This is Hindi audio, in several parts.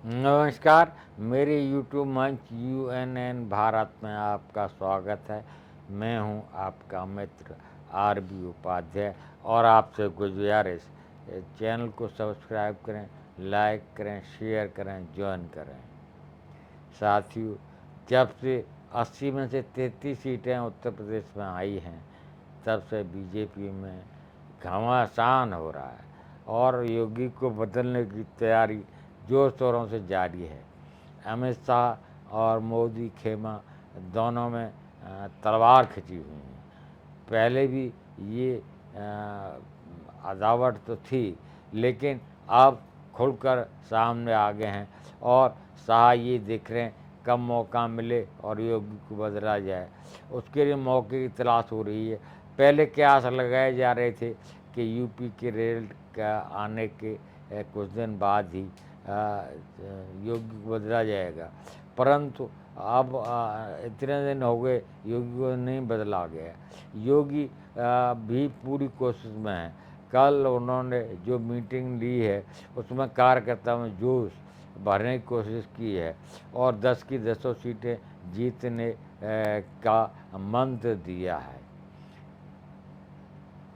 नमस्कार। मेरे यूट्यूब मंच यूएनएन भारत में आपका स्वागत है। मैं हूं आपका मित्र आर बी उपाध्याय और आपसे गुजारिश चैनल को सब्सक्राइब करें, लाइक करें, शेयर करें, ज्वाइन करें। साथियों, जब से 80 में से 33 सीटें उत्तर प्रदेश में आई हैं, तब से बीजेपी में घमासान हो रहा है और योगी को बदलने की तैयारी जोर शोरों से जारी है। अमित शाह और मोदी खेमा दोनों में तलवार खिंची हुई है। पहले भी ये अदावट तो थी, लेकिन अब खुलकर सामने आ गए हैं और शाह ये देख रहे हैं कब मौका मिले और योगी को बदला जाए, उसके लिए मौके की तलाश हो रही है। पहले कयास लगाए जा रहे थे कि यूपी के रिजल्ट का आने के कुछ दिन बाद ही योगी को बदला जाएगा, परंतु अब इतने दिन हो गए योगी को नहीं बदला गया। योगी भी पूरी कोशिश में है। कल उन्होंने जो मीटिंग ली है उसमें कार्यकर्ताओं में जोश भरने की कोशिश की है और 10 की 10 सीटें जीतने का मंत्र दिया है।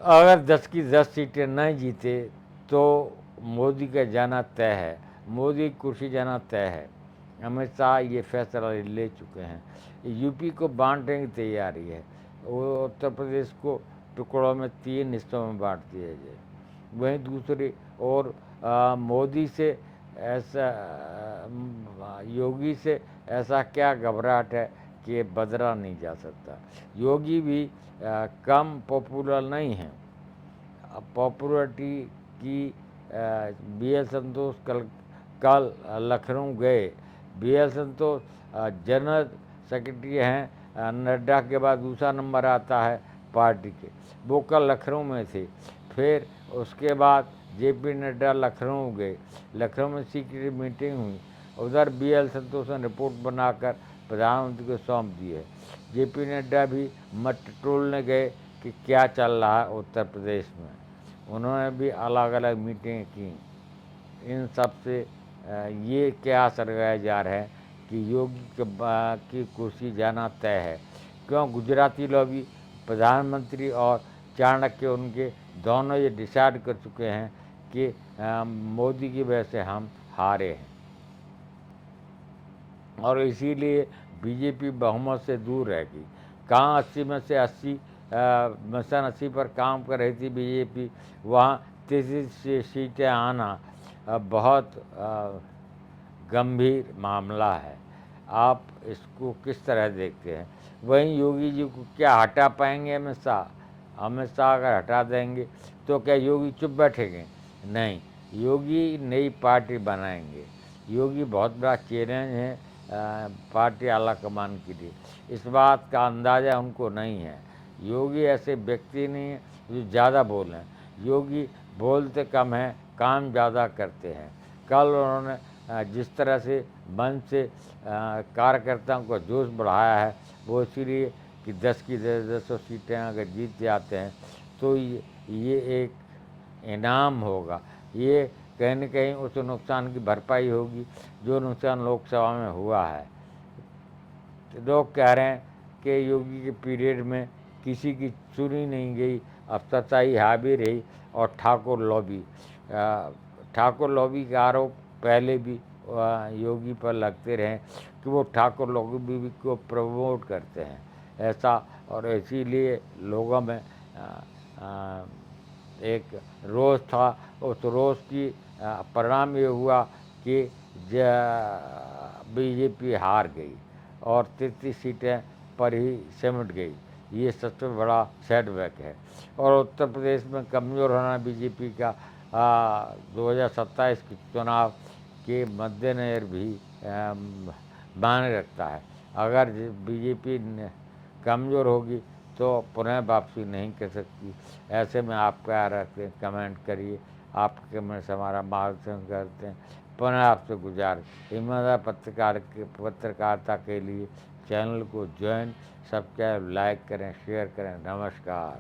अगर 10 की 10 सीटें नहीं जीते तो मोदी का जाना तय है, मोदी की कुर्सी जाना तय है। अमित शाह ये फैसला ले चुके हैं। यूपी को बांटने की तैयारी है। वो उत्तर प्रदेश को टुकड़ों में 3 हिस्सों में बांट दिया जाए। वहीं दूसरी ओर मोदी से ऐसा योगी से ऐसा क्या घबराहट है कि ये बदला नहीं जा सकता। योगी भी कम पॉपुलर नहीं है। पॉपुलरिटी की बी एल संतोष कल लखनऊ गए। बी एल संतोष जनरल सेक्रेटरी हैं, नड्डा के बाद दूसरा नंबर आता है पार्टी के। वो कल लखनऊ में थे। फिर उसके बाद जेपी नड्डा लखनऊ गए। लखनऊ में सीक्रेट मीटिंग हुई। उधर बी एल संतोष ने रिपोर्ट बनाकर प्रधानमंत्री को सौंप दी है। जेपी नड्डा भी मत टोलने गए कि क्या चल रहा है उत्तर प्रदेश में। उन्होंने भी अलग अलग मीटिंग की। इन सब से ये क्या असर लगाया जा रहा है कि योगी की कुर्सी जाना तय है। क्यों? गुजराती लॉबी, प्रधानमंत्री और चाणक्य उनके दोनों ये डिसाइड कर चुके हैं कि मोदी की वजह से हम हारे हैं और इसीलिए बीजेपी बहुमत से दूर रहेगी। कहाँ 80 में से 80 मिशन 80 पर काम कर रही थी बीजेपी, वहाँ 33 सीटें आना बहुत गंभीर मामला है। आप इसको किस तरह देखते हैं? वहीं योगी जी को क्या हटा पाएंगे अमित शाह? अमित शाह अगर हटा देंगे तो क्या योगी चुप बैठेंगे? नहीं, योगी नई पार्टी बनाएंगे। योगी बहुत बड़ा चैलेंज है पार्टी आलाकमान के लिए। इस बात का अंदाज़ा उनको नहीं है। योगी ऐसे व्यक्ति नहीं है जो ज़्यादा बोलें। योगी बोलते कम हैं, काम ज़्यादा करते हैं। कल उन्होंने जिस तरह से मन से कार्यकर्ताओं का जोश बढ़ाया है, वो इसीलिए कि 10 की 10 सीटें अगर जीत जाते हैं तो ये एक इनाम होगा। ये कहीं न कहीं उस नुकसान की भरपाई होगी जो नुकसान लोकसभा में हुआ है। तो लोग कह रहे हैं कि योगी के पीरियड में किसी की सुनी नहीं गई, अफसरशाही हावी रही और ठाकुर लॉबी के आरोप पहले भी योगी पर लगते रहे कि वो ठाकुर लॉबी को प्रमोट करते हैं ऐसा, और इसीलिए लोगों में एक रोष था। उस रोष की परिणाम ये हुआ कि बीजेपी हार गई और 33 सीटें पर ही सिमट गई। ये सबसे बड़ा सेटबैक है और उत्तर प्रदेश में कमज़ोर होना बीजेपी का 2027 के चुनाव के मद्देनज़र भी मायने रखता है। अगर बीजेपी कमज़ोर होगी तो पुनः वापसी नहीं कर सकती। ऐसे में आप क्या रखते हैं? कमेंट करिए। आपके कमेंट से हमारा मार्गदर्शन करते हैं। पुनः आपसे गुजारिश, ईमानदार पत्रकारिता के लिए चैनल को ज्वाइन, सब्सक्राइब, लाइक करें, शेयर करें। नमस्कार।